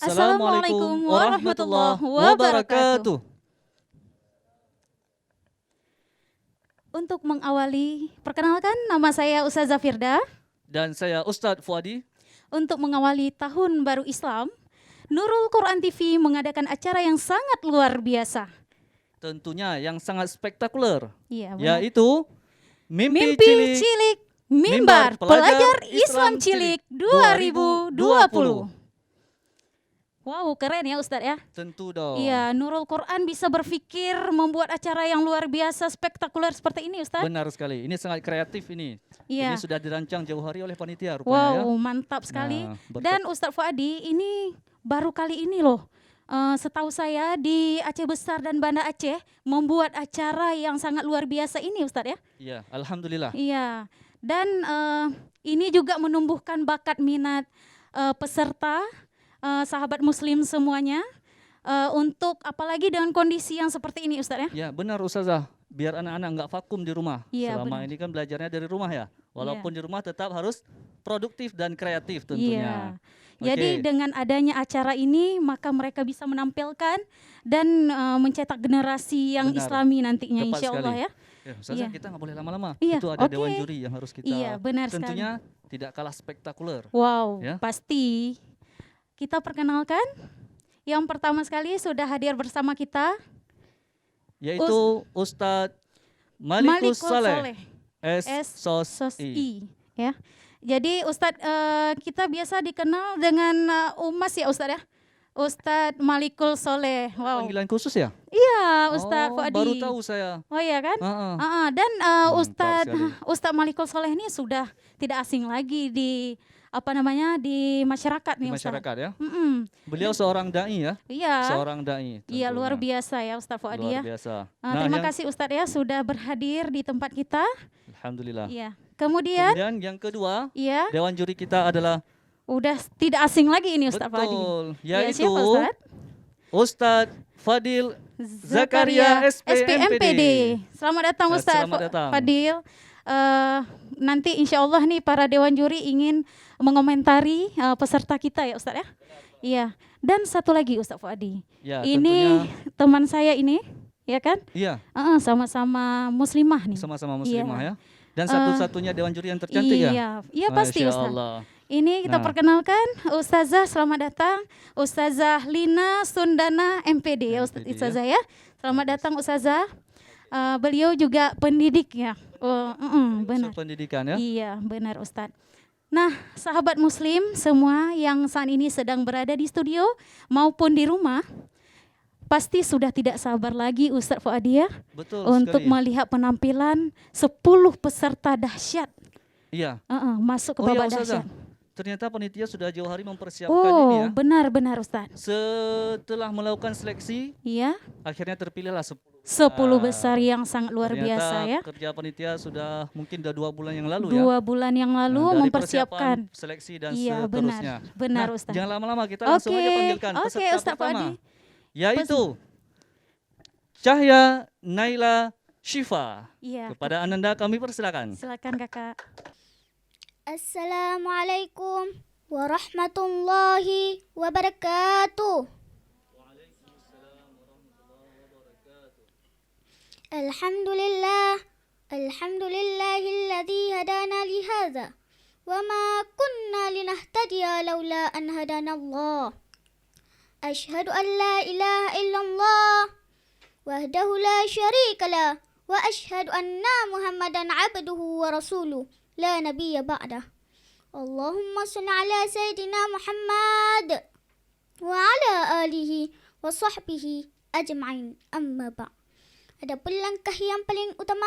Assalamualaikum warahmatullahi wabarakatuh. Untuk mengawali, perkenalkan nama saya Ustazah Firda. Dan saya Ustadz Fuadi. Untuk mengawali tahun baru Islam, Nurul Quran TV mengadakan acara yang sangat luar biasa. Tentunya yang sangat spektakuler, Iya, benar. yaitu Mimpi Cilik Mimbar Pelajar Islam Cilik 2020. Wow, keren ya Ustadz ya. Tentu dong. Iya, Nurul Quran bisa berpikir membuat acara yang luar biasa spektakuler seperti ini Ustadz. Benar sekali, ini sangat kreatif ini. Iya. Ini sudah dirancang jauh hari oleh panitia rupanya. Wow, mantap sekali. Nah, Dan Ustadz Fuadi, ini baru kali ini loh. Setahu saya di Aceh Besar dan Banda Aceh membuat acara yang sangat luar biasa ini Ustadz ya. Iya, alhamdulillah. Iya. Dan ini juga menumbuhkan bakat minat peserta, sahabat muslim semuanya, untuk apalagi dengan kondisi yang seperti ini Ustadz ya. Ya, benar Ustazah. Biar anak-anak nggak vakum di rumah. Iya, Selama benar. ini kan belajarnya dari rumah ya. Walaupun di rumah tetap harus produktif dan kreatif tentunya. Iya. Jadi dengan adanya acara ini maka mereka bisa menampilkan dan mencetak generasi yang Benar. Islami nantinya Tepat insya Allah sekali. ya. Ya, Ustazah, Iya. kita nggak boleh lama-lama. Iya, Itu ada oke. dewan juri yang harus kita. Iya, benar tentunya tidak kalah spektakuler. Wow, Ya. pasti. Kita perkenalkan yang pertama sekali sudah hadir bersama kita Yaitu Ustadz Malikus Saleh, S.Sos.I. ya. Jadi Ustadz kita biasa dikenal dengan Umas ya Ustadz ya. Ustadz Malikul Soleh. Wow. Panggilan khusus ya? Iya, Ustadz Fuadi. Baru tahu saya. Oh iya kan? Dan Mantap Ustadz Malikul Soleh ini sudah tidak asing lagi di di masyarakat Di nih Ustadz. masyarakat ya. Beliau Beliau seorang dai ya. Iya. Seorang dai. Iya, luar tentunya. biasa ya Ustadz Fuadi Luar ya. biasa. Terima kasih Ustadz ya sudah berhadir di tempat kita. Alhamdulillah. Iya. Kemudian yang kedua, iya, dewan juri kita adalah udah tidak asing lagi ini Ustadz Fuadi. betul, Iya, yaitu siapa Ustadz? Ustadz Fadil Zakaria SPMPD. Selamat datang Ustadz Selamat datang. Fadil. Nanti insya Allah nih para dewan juri ingin mengomentari peserta kita ya Ustadz ya. Iya. Dan satu lagi Ustadz Fuadi. Ya, Ini teman saya ini, ya kan? Iya, Sama-sama muslimah nih. sama-sama muslimah Iya. ya. Dan satu-satunya dewan juri yang tercantik ya. Iya pasti Masya Ustadz. Allah. Ini kita Nah. perkenalkan Ustazah, selamat datang Ustazah Lina Sundana MPD ya MPD, Ustazah ya. Selamat datang Ustazah. Beliau juga pendidik ya. Benar. Pendidikan ya. Iya benar Ustadz. Nah sahabat muslim semua yang saat ini sedang berada di studio maupun di rumah, pasti sudah tidak sabar lagi Ustadz Fuadi ya Betul untuk sekali. melihat penampilan 10 peserta dahsyat Iya. masuk ke Oh ya babak Ustazah, dahsyat. ternyata panitia sudah jauh hari mempersiapkan ini ya. Benar Ustadz. Setelah melakukan seleksi, Iya, akhirnya terpilihlah 10. 10 besar yang sangat luar Ternyata biasa ya. kerja panitia sudah mungkin 2 bulan yang lalu ya. 2 bulan yang lalu Dari mempersiapkan. persiapan, seleksi dan Iya, seterusnya. benar Ustadz. Jangan lama-lama, kita langsung aja panggilkan Oke, peserta Ustadz pertama, Fuadi. yaitu Cahya Naila Syifa. Iya. Kepada Ananda kami persilakan. Silakan Kakak. Assalamualaikum warahmatullahi wabarakatuh. Alhamdulillahilladzi hadana lihadza wa ma kunna linahtadiya laula an hadana Allah. Ashhadu an la ilaha illallah wahdahu la syarika lah wa ashhadu anna Muhammadan abduhu wa rasuluh la nabiyya ba'dah. Allahumma salli ala Sayyidina Muhammad wa ala alihi wa sahbihi ajma'in amma ba'. Adapun langkah yang paling utama,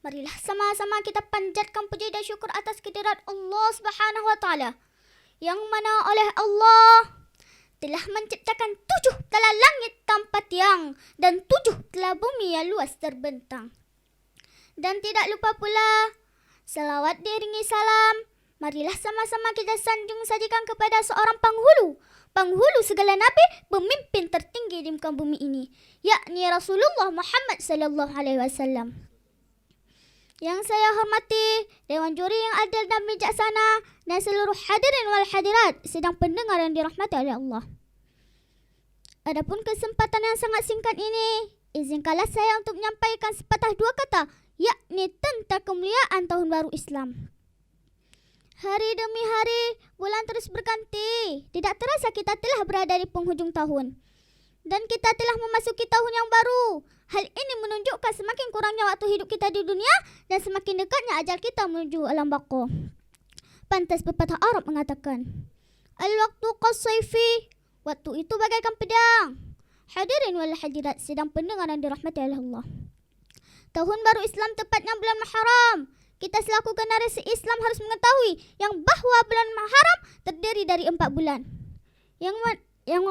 marilah sama-sama kita panjatkan puji dan syukur atas kehadirat Allah Subhanahu wa taala yang mana oleh Allah telah menciptakan 7 telah langit tanpa tiang dan 7 telah bumi yang luas terbentang. Dan tidak lupa pula salawat diiringi salam, marilah sama-sama kita sanjung sajikan kepada seorang penghulu segala nabi, pemimpin tertinggi di muka bumi ini, yakni Rasulullah Muhammad sallallahu alaihi wasallam. Yang saya hormati dewan juri yang adil dan bijaksana dan seluruh hadirin wal hadirat sedang pendengar yang dirahmati oleh Allah. Adapun kesempatan yang sangat singkat ini, izinkanlah saya untuk menyampaikan sepatah dua kata, yakni tentang kemuliaan Tahun Baru Islam. Hari demi hari, bulan terus berganti. Tidak terasa kita telah berada di penghujung tahun. Dan kita telah memasuki tahun yang baru. Hal ini menunjukkan semakin kurangnya waktu hidup kita di dunia dan semakin dekatnya ajal kita menuju alam baqo. Pantas pepatah Arab mengatakan, Al-waktu qas-sayfi, waktu itu bagaikan pedang. Hadirin wal hadirat, sedang pendengar yang dirahmati oleh Allah. Tahun baru Islam tepatnya bulan Muharram. Kita selaku generasi Islam harus mengetahui yang bahwa bulan Muharram terdiri dari 4 bulan yang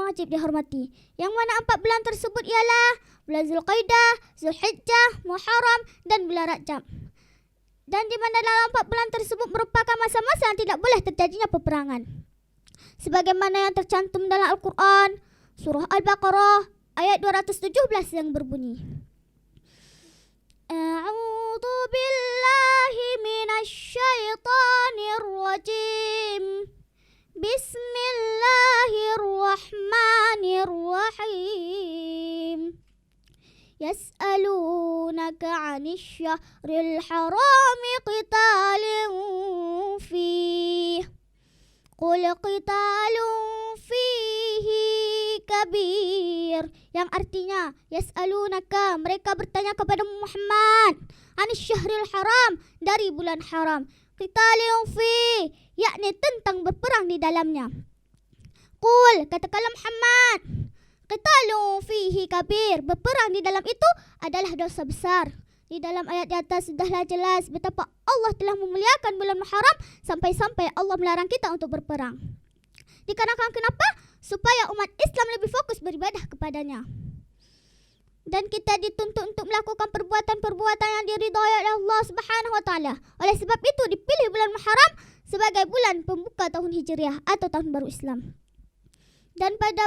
wajib dihormati. Yang mana 4 bulan tersebut ialah bulan Zulqaidah, Zulhijjah, Muharram dan bulan Rajab. Dan di mana dalam 4 bulan tersebut merupakan masa-masa yang tidak boleh terjadinya peperangan. Sebagaimana yang tercantum dalam Al-Quran, surah Al-Baqarah ayat 217 yang berbunyi, A'udzu billahi minasyaitonir rajim. Bismillahirrahmanirrahim. Yas'alunaka 'anil syahril harami qitalin fihi. Qul qitalun fihi kabir. Yang artinya, yas'alunaka, mereka bertanya kepada Muhammad, 'anil syahril haram, dari bulan haram. Qitalun fihi, yakni tentang berperang di dalamnya. Qul, katakanlah Muhammad, qitalun fihi kabir, berperang di dalam itu adalah dosa besar. Di dalam ayat di atas sudahlah jelas betapa Allah telah memuliakan bulan Muharram sampai-sampai Allah melarang kita untuk berperang. Dikarenakan kenapa? Supaya umat Islam lebih fokus beribadah kepadanya. Dan kita dituntut untuk melakukan perbuatan-perbuatan yang diridhai oleh Allah Subhanahu wa taala. Oleh sebab itu dipilih bulan Muharram sebagai bulan pembuka tahun Hijriah atau tahun baru Islam. Dan pada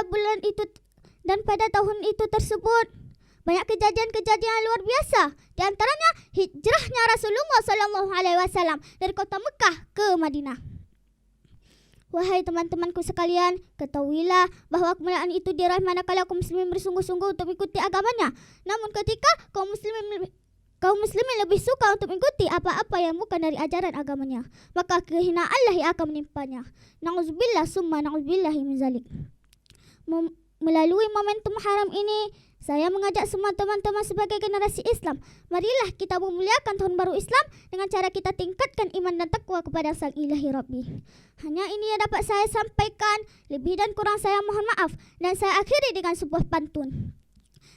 tahun itu tersebut banyak kejadian-kejadian yang luar biasa. Di antaranya hijrahnya Rasulullah SAW dari kota Mekah ke Madinah. Wahai teman-temanku sekalian, ketahuilah bahwa kemuliaan itu diraih manakala kaum muslimin bersungguh-sungguh untuk mengikuti agamanya. Namun ketika kaum muslimin lebih suka untuk mengikuti apa-apa yang bukan dari ajaran agamanya, maka kehinaanlah yang akan menimpanya. Na'udzubillah summa na'udzubillahi min zalik. Melalui momentum haram ini, saya mengajak semua teman-teman sebagai generasi Islam, marilah kita memuliakan tahun baru Islam dengan cara kita tingkatkan iman dan takwa kepada Sang Ilahi Rabbi. Hanya ini yang dapat saya sampaikan, lebih dan kurang saya mohon maaf, dan saya akhiri dengan sebuah pantun.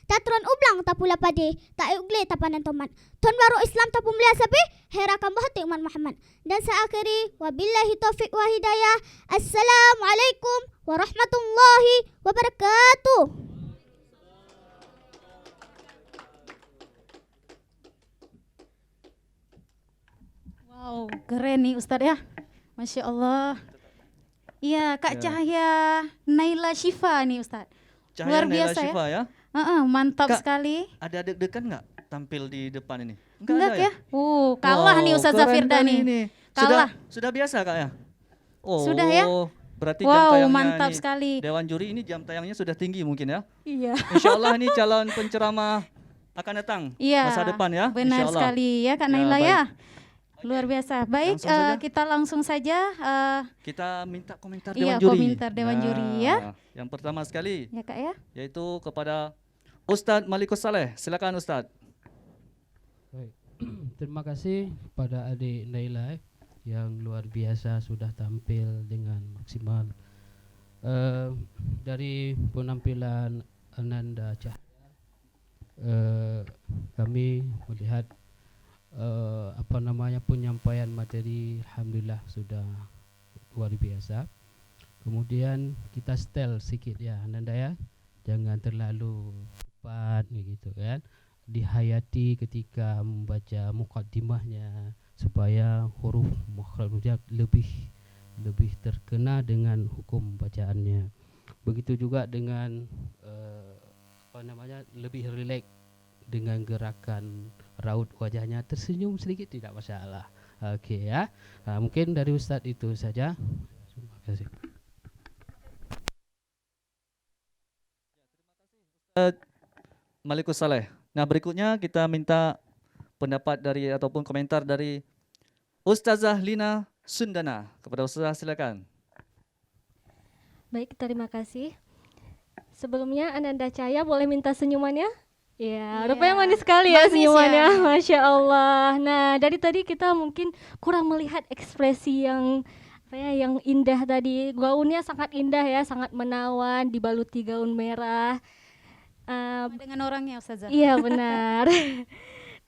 Tatron ublang tak pula pade, tak ugle tak panan tomat. Tahun baru Islam tak pemulia sapi, herakan bahati umat Muhammad. Dan saya akhiri, wabillahi taufiq wa hidayah. Assalamualaikum warahmatullahi wabarakatuh. Wow, keren nih Ustadz ya. Masya Allah. Iya, Kak Cahaya Naila Syifa nih Ustadz. Cahaya Luar Naila biasa Syifa ya. Mantap Kak, sekali. Ada deg-degan nggak tampil di depan ini? Enggak ada ya? Kalah nih Ustaz keren Zafirda kali nih. ini. Kalah. Sudah biasa Kak ya? Oh, Sudah ya? Berarti jam Wow, tayangnya mantap ini, sekali. Dewan Juri ini jam tayangnya sudah tinggi mungkin ya? Iya. Insya Allah ini calon penceramah akan datang Iya, masa depan ya. benar Insya Allah. sekali ya Kak Ya, Naila baik. ya. Luar biasa. Baik, Langsung saja. kita langsung saja. Kita minta komentar Iya, Dewan Juri. komentar Dewan Juri ya. Yang pertama sekali Ya Kak ya. yaitu kepada Ustadz Malikus Saleh. Silakan Ustadz. Baik. Terima kasih pada adik Naila yang luar biasa sudah tampil dengan maksimal. Dari penampilan Ananda Cahaya, kami melihat penyampaian materi alhamdulillah sudah luar biasa. Kemudian kita setel sedikit ya Ananda ya, jangan terlalu cepat gitu kan, dihayati ketika membaca mukaddimahnya supaya huruf makhrajnya lebih terkena dengan hukum bacaannya. Begitu juga dengan lebih rileks dengan gerakan raut wajahnya, tersenyum sedikit tidak masalah. Oke ya. Mungkin dari Ustadz itu saja. Terima kasih. Malikus Saleh. Nah, berikutnya kita minta pendapat dari ataupun komentar dari Ustazah Lina Sundana. Kepada Ustazah silakan. Baik, terima kasih. Sebelumnya Ananda Cahaya boleh minta senyumannya? Ya, Iya, rupanya manis sekali ya manis senyumannya, ya. Masya Allah. Nah, dari tadi kita mungkin kurang melihat ekspresi yang yang indah tadi. Gaunnya sangat indah ya, sangat menawan, dibaluti gaun merah. Dengan orangnya Ustazah. Iya benar.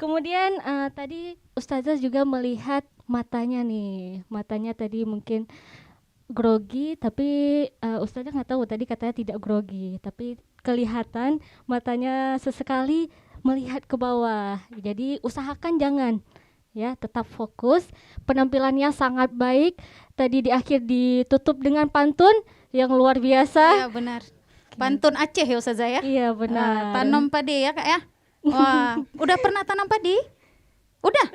Kemudian tadi Ustazah juga melihat matanya nih. Matanya tadi mungkin grogi, tapi Ustazah nggak tahu tadi katanya tidak grogi, tapi kelihatan matanya sesekali melihat ke bawah. Jadi usahakan jangan ya, tetap fokus. Penampilannya sangat baik. Tadi di akhir ditutup dengan pantun yang luar biasa. Iya benar. Pantun Aceh ya Ustazah ya. Iya benar. Tanam padi ya Kak ya. Wah, udah pernah tanam padi? Udah.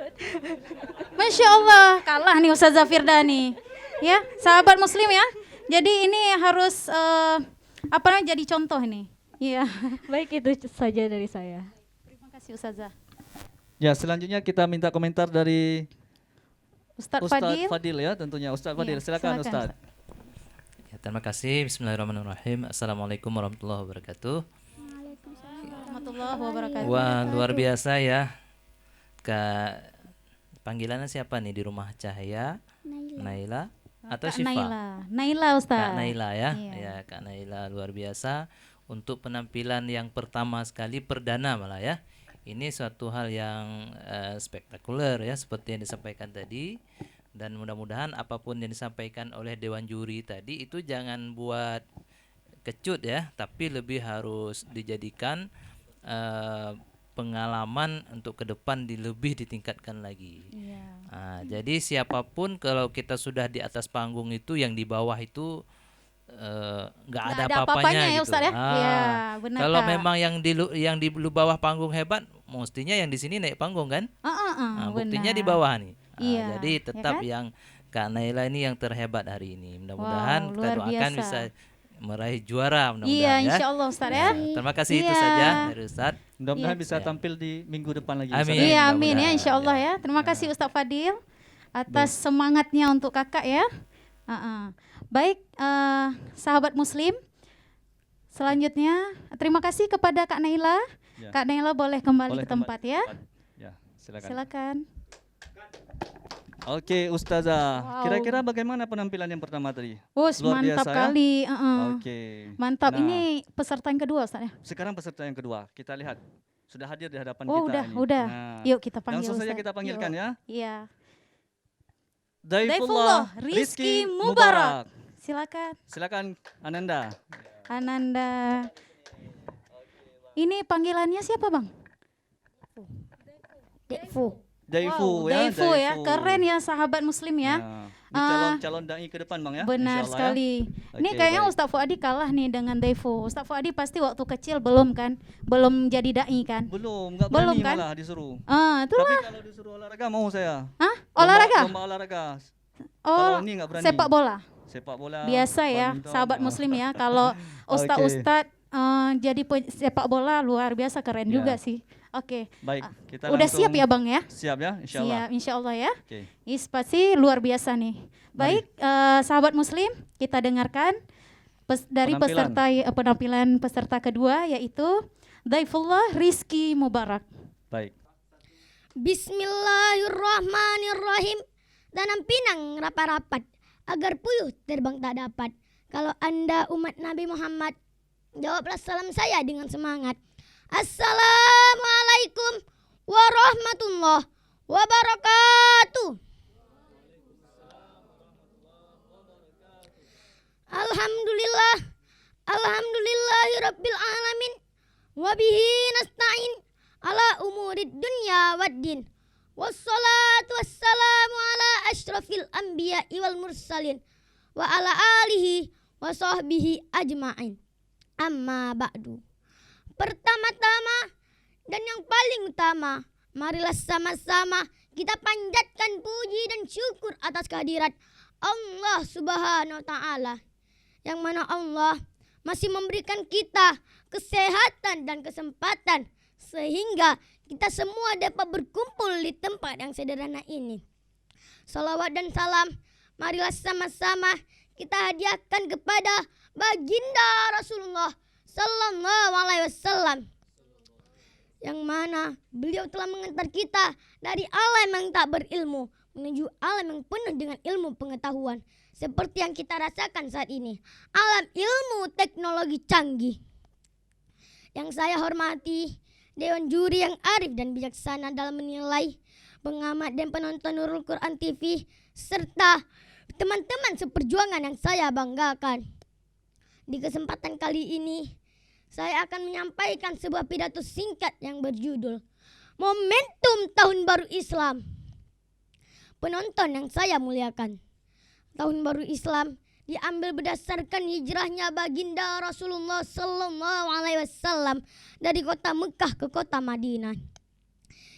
Masya Allah, kalah nih Ustazah Firdani. Ya, sahabat muslim ya. Jadi ini harus apa namanya, jadi contoh nih. Iya. Baik, itu saja dari saya. Terima kasih Ustazah. Ya, selanjutnya kita minta komentar dari Ustadz Ustadz Fadil. Fadil ya tentunya. Ustadz Fadil, Iya, silakan silakan, Ustadz. Ya, terima kasih. Bismillahirrahmanirrahim. Assalamualaikum warahmatullahi wabarakatuh. Warahmatullahi wabarakatuh. Wah, luar biasa ya. Panggilannya siapa nih di rumah Cahaya? Naila atau Kak Syifa? Naila Ustaz. Kak Naila ya. Iya. Ya, Kak Naila luar biasa untuk penampilan yang pertama sekali, perdana malah ya. Ini suatu hal yang spektakuler ya, seperti yang disampaikan tadi. Dan mudah-mudahan apapun yang disampaikan oleh Dewan Juri tadi itu jangan buat kecut ya, tapi lebih harus dijadikan pengalaman untuk ke depan lebih ditingkatkan lagi. Iya. Nah, jadi siapapun kalau kita sudah di atas panggung itu, yang di bawah itu nggak ada apa-apanya ya gitu. Ustaz ya. Iya, benar. Kalau Kak. memang yang di bawah panggung hebat, mestinya yang di sini naik panggung kan? Nah, buktinya benar. di bawah nih. Iya, Jadi ya tetap kan? yang Kak Naila ini yang terhebat hari ini. Mudah-mudahan Wow, kita luar doakan biasa. bisa meraih juara Iya, mudah-mudahan ya. insya Allah Ustaz ya. Nah, terima kasih itu Iya. saja dari Ustaz. Mudah-mudahan Iya. bisa Ya. tampil di minggu depan lagi. Amin. Ustaz, ya. Iya, amin ya mudah-mudahan. insya Allah ya. Terima kasih Ustaz Fadil atas semangatnya untuk kakak ya. Baik, sahabat muslim. Selanjutnya terima kasih kepada Kak Naila. Ya. Kak Naila boleh kembali Boleh ke tempat ya. Ya, silakan. Silakan. Oke, Ustazah. Wow. Kira-kira bagaimana penampilan yang pertama tadi? Wus, Luar mantap biasa ya. kali. Oke. Mantap. Nah, Ini peserta yang kedua Ustaz ya. sekarang peserta yang kedua. Kita lihat. Sudah hadir di hadapan Oh, kita udah, ini. udah. Nah, Yuk kita panggil langsung saja Ustaz. kita panggilkan Yuk. ya. Iya. Daifullah Rizky Mubarak. Silakan. Silakan Ananda. Ananda. Ini panggilannya siapa, Bang? Dekfu. Daifu Wow, ya. Daifu ya. Keren ya sahabat muslim ya. Nah, ini calon dai ke depan Bang ya. Benar Insyaallah sekali. Ya. Ini Oke, kayaknya baik. Ustaz Fuadi kalah nih dengan Daifu. Ustaz Fuadi pasti waktu kecil belum kan? Belum jadi dai kan? Belum, enggak Belum, berani kan? malah disuruh. Itulah. Tapi kalau disuruh olahraga mau saya. Hah? Olahraga? Lomba olahraga. Oh, Kalau ini enggak berani. sepak bola. Sepak bola. Biasa ya, badminton, sahabat oh. muslim ya. Kalau ustaz-ustaz jadi sepak bola luar biasa keren Ya. juga sih. Oke. Baik, kita Udah langsung siap ya, Bang ya? Siap ya, insyaallah. Siap, insya Allah ya. Oke. Ini pasti luar biasa nih. Baik, sahabat muslim, kita dengarkan dari Penampilan. penampilan peserta kedua yaitu Daifullah Rizky Mubarak. Baik. Bismillahirrahmanirrahim. Tanam pinang rapat-rapat agar puyuh terbang tak dapat. Kalau Anda umat Nabi Muhammad, jawablah salam saya dengan semangat. Assalamualaikum warahmatullahi wabarakatuh. Alhamdulillah, alhamdulillahirabbil alamin. Wabihi nasta'in ala umurid dunya waddin. Wassalatu wassalamu ala asyrafil anbiya'i wal mursalin wa ala alihi wa sahbihi ajma'in. Amma ba'du. Pertama-tama dan yang paling utama, marilah sama-sama kita panjatkan puji dan syukur atas kehadirat Allah Subhanahu wa taala, yang mana Allah masih memberikan kita kesehatan dan kesempatan sehingga kita semua dapat berkumpul di tempat yang sederhana ini. Salawat dan salam marilah sama-sama kita hadiahkan kepada baginda Rasulullah sallallahu alaihi wasallam, yang mana beliau telah mengantar kita dari alam yang tak berilmu menuju alam yang penuh dengan ilmu pengetahuan, seperti yang kita rasakan saat ini, alam ilmu teknologi canggih. Yang saya hormati Dewan Juri yang arif dan bijaksana dalam menilai, pengamat dan penonton Nurul Quran TV, serta teman-teman seperjuangan yang saya banggakan. Di kesempatan kali ini, saya akan menyampaikan sebuah pidato singkat yang berjudul Momentum Tahun Baru Islam. Penonton yang saya muliakan, Tahun Baru Islam diambil berdasarkan hijrahnya baginda Rasulullah sallallahu alaihi wasallam dari kota Mekah ke kota Madinah.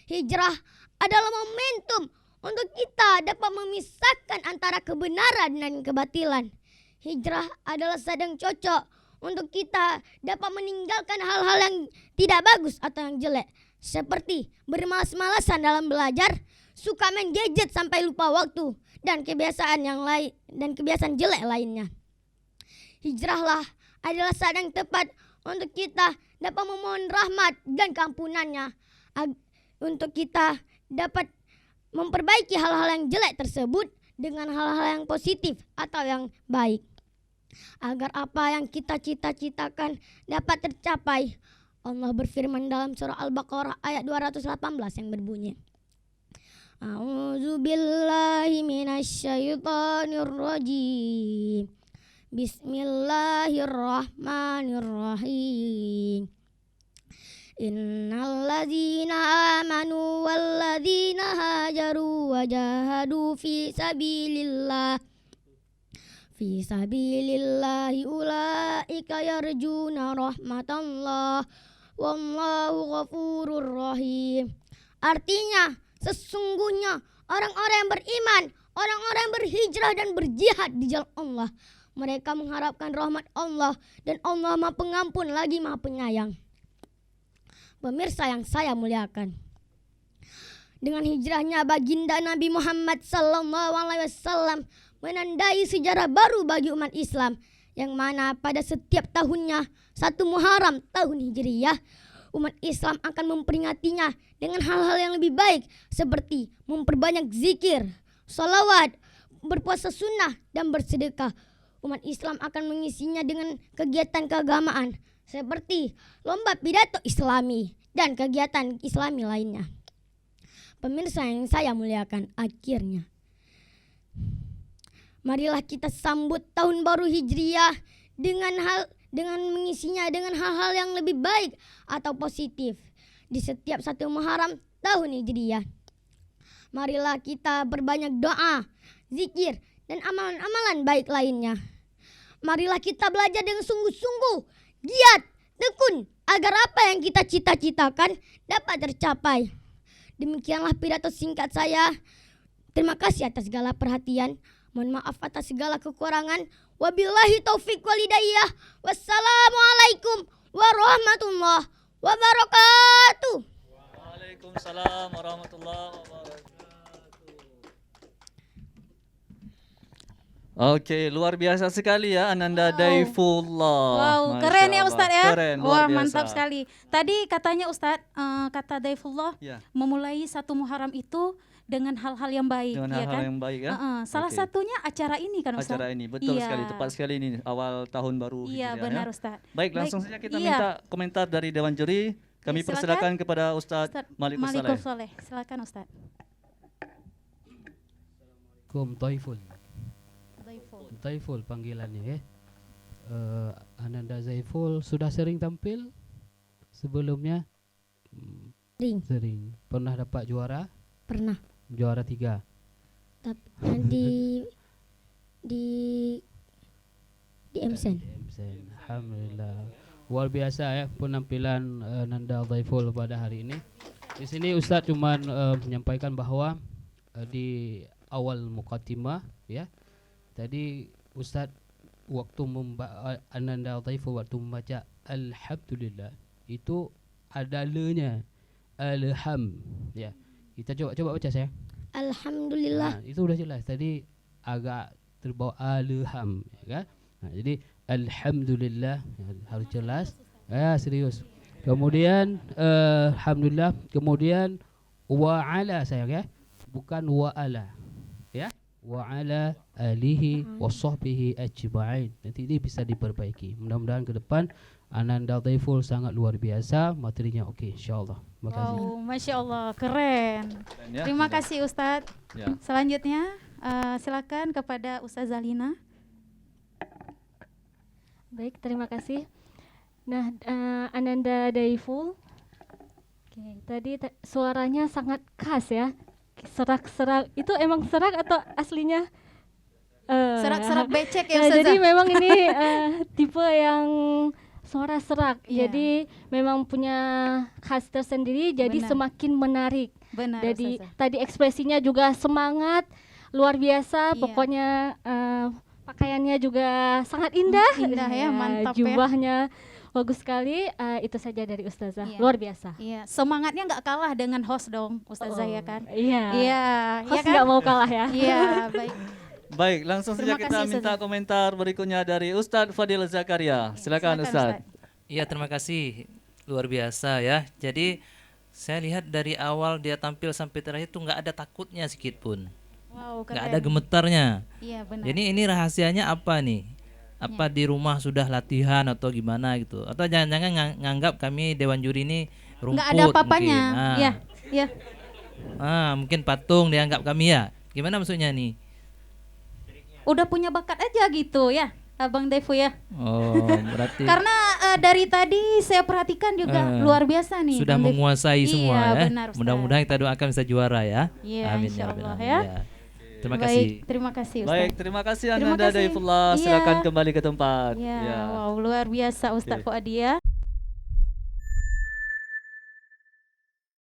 Hijrah adalah momentum untuk kita dapat memisahkan antara kebenaran dan kebatilan. Hijrah adalah sedang cocok untuk kita dapat meninggalkan hal-hal yang tidak bagus atau yang jelek, seperti bermalas-malasan dalam belajar, suka main gadget sampai lupa waktu, dan kebiasaan yang lain dan kebiasaan jelek lainnya. Hijrahlah adalah saat yang tepat untuk kita dapat memohon rahmat dan keampunannya, untuk kita dapat memperbaiki hal-hal yang jelek tersebut dengan hal-hal yang positif atau yang baik, agar apa yang kita cita-citakan dapat tercapai. Allah berfirman dalam surah Al-Baqarah ayat 218 yang berbunyi, A'udzu billahi minasyaitonir rajim. Bismillahirrahmanirrahim. Innal ladzina amanu wal ladzina hajaru wa jahadu fi sabilillahi ulaika yarjuna rahmatallah wallahu ghafurur rahim. Artinya, sesungguhnya orang-orang yang beriman, orang-orang yang berhijrah dan berjihad di jalan Allah, mereka mengharapkan rahmat Allah, dan Allah Maha Pengampun lagi Maha Penyayang. Pemirsa yang saya muliakan, dengan hijrahnya baginda Nabi Muhammad sallallahu alaihi wasallam menandai sejarah baru bagi umat Islam, yang mana pada setiap tahunnya 1 Muharram tahun Hijriyah, umat Islam akan memperingatinya dengan hal-hal yang lebih baik, seperti memperbanyak zikir, salawat, berpuasa sunnah, dan bersedekah. Umat Islam akan mengisinya dengan kegiatan keagamaan seperti lomba pidato Islami dan kegiatan Islami lainnya. Pemirsa yang saya muliakan, akhirnya marilah kita sambut tahun baru Hijriyah dengan mengisinya dengan hal-hal yang lebih baik atau positif di setiap 1 Muharram tahun Hijriyah. Marilah kita berbanyak doa, zikir, dan amalan-amalan baik lainnya. Marilah kita belajar dengan sungguh-sungguh, giat, tekun, agar apa yang kita cita-citakan dapat tercapai. Demikianlah pidato singkat saya. Terima kasih atas segala perhatian. Mohon maaf atas segala kekurangan. Wabillahi taufiq walhidayah. Wassalamualaikum warahmatullahi wabarakatuh. Waalaikumsalam warahmatullahi wabarakatuh. Oke, luar biasa sekali ya Ananda Daifullah. Wow, Masya keren ya Allah. Ustadz ya. Keren, luar Wah, biasa. mantap sekali. Tadi katanya Ustadz, kata Daifullah, Ya, memulai 1 Muharram itu dengan hal-hal yang baik, dengan ya hal-hal kan? yang baik ya. Salah Oke. satunya acara ini kan Ustadz? Acara ini betul Iya. sekali, tepat sekali ini awal tahun baru Iya, Hijriah, benar ya. Ustadz. Baik, langsung saja kita iya. minta komentar dari Dewan Juri. Kami Silakan. persilakan kepada Ustadz Ustadz Malikus Malikus Saleh. Saleh. Silakan Ustadz. Taiful. Daiful. Taiful panggilannya ya. Ananda Zaiful sudah sering tampil sebelumnya? Sering. Pernah dapat juara? Pernah. Juara 3. Tapi di MSN. Alhamdulillah. Luar biasa ya penampilan Ananda Zaiful pada hari ini. Di sini Ustadz cuma menyampaikan bahwa di awal mukaddimah ya. Tadi Ustadz waktu Ananda Dhaifu waktu membaca alhamdulillah itu ada le-nya. Alham. Ya. Kita coba baca sayang. Alhamdulillah. Itu udah jelas. Tadi agak terbawa alham, ya kan? Jadi alhamdulillah ya, harus jelas. Ya, serius. Kemudian alhamdulillah, kemudian wa ala sayang ya. Bukan wa ala. Ya. Wa ala alihi wa sahbihi ajma'in. Nanti ini bisa diperbaiki. Mudah-mudahan ke depan Ananda Dhaiful sangat luar biasa, materinya oke insyaallah. Terima kasih. Wow, Masya Allah, keren. Keren ya. Terima kasih Ustadz. Ya. Selanjutnya silakan kepada Ustazah Lina. Baik, terima kasih. Nah, Ananda Dhaiful. Oke, tadi suaranya sangat khas ya. Serak-serak. Itu emang serak atau aslinya? Serak-serak becek ya Nah, Ustazah. jadi memang ini tipe yang suara serak. Iya. Jadi memang punya khas tersendiri. Jadi Benar. semakin menarik. Benar Jadi Ustazah. tadi ekspresinya juga semangat, luar biasa. Iya. Pokoknya pakaiannya juga sangat indah. Indah ya, mantap ya. Jubahnya bagus sekali. Itu saja dari Ustazah. Iya. Luar biasa. Iya, semangatnya nggak kalah dengan host dong Ustazah ya kan? Iya. Iya, Host kan? nggak mau kalah ya. Iya, baik. Baik, langsung saja Terima kita kasih, minta Ustaz. komentar berikutnya dari Ustadz Fadil Zakaria. Silakan Ustadz. Iya, terima kasih. Luar biasa ya. Jadi saya lihat dari awal dia tampil sampai terakhir tuh nggak ada takutnya sedikit pun. Wow, keren. Nggak ada gemetarnya. Iya, benar. Jadi ini rahasianya apa nih? Apa di rumah sudah latihan atau gimana gitu? Atau jangan-jangan nganggap kami Dewan Juri ini rumput Nggak ada apa-apanya. mungkin. Iya, iya. Mungkin patung dianggap kami ya. Gimana maksudnya nih? Udah punya bakat aja gitu ya, Abang Devo ya. Oh, berarti Karena dari tadi saya perhatikan juga luar biasa nih. sudah Bang Dev. menguasai semua Iya, ya. benar, Ustaz. Mudah-mudahan kita doakan bisa juara ya. Iya, Amin insya rabbal Allah alamin, ya. Terima Baik, kasih. terima kasih Ustaz. Baik, terima kasih Terima Ananda kasih. Dhaifullah. Iya. Silakan kembali ke tempat. Ya, Ya. wow, luar biasa Ustaz Oke. Fuadia.